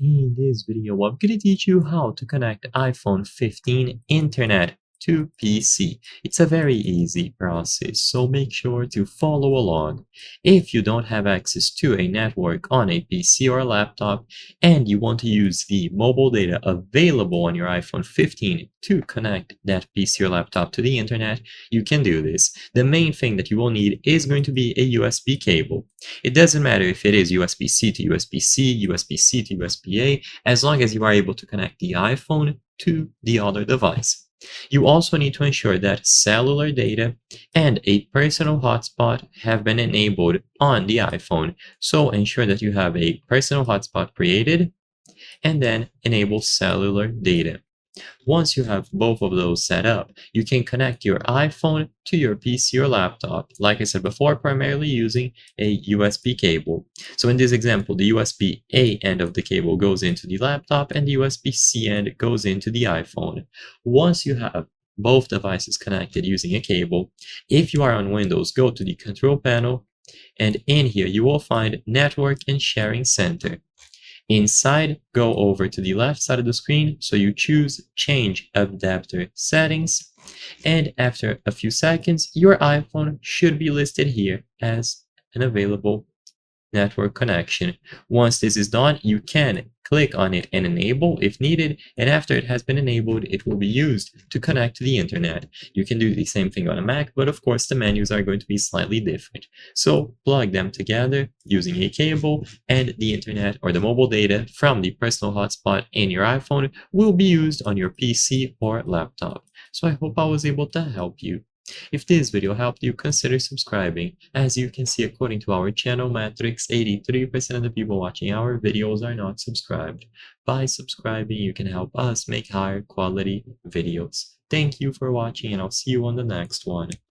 In this video, I'm going to teach you how to connect iPhone 15 internet to PC. It's a very easy process, so make sure to follow along. If you don't have access to a network on a PC or laptop, and you want to use the mobile data available on your iPhone 15 to connect that PC or laptop to the internet, you can do this. The main thing that you will need is going to be a USB cable. It doesn't matter if it is USB-C to USB-C, USB-C to USB-A, as long as you are able to connect the iPhone to the other device. You also need to ensure that cellular data and a personal hotspot have been enabled on the iPhone. So ensure that you have a personal hotspot created and then enable cellular data. Once you have both of those set up, you can connect your iPhone to your PC or laptop, like I said before, primarily using a USB cable. So in this example, the USB-A end of the cable goes into the laptop and the USB-C end goes into the iPhone. Once you have both devices connected using a cable, if you are on Windows, go to the Control Panel, and in here you will find Network and Sharing Center. Inside, go over to the left side of the screen, so you choose Change Adapter Settings, and after a few seconds, your iPhone should be listed here as an available network connection. Once this is done, you can click on it and enable if needed, and after it has been enabled, it will be used to connect to the internet. You can do the same thing on a Mac, but of course the menus are going to be slightly different. So plug them together using a cable, and the internet or the mobile data from the personal hotspot in your iPhone will be used on your PC or laptop. So I hope I was able to help you. If this video helped you, consider subscribing. As you can see, according to our channel metrics, 83% of the people watching our videos are not subscribed. By subscribing, you can help us make higher quality videos. Thank you for watching, and I'll see you on the next one.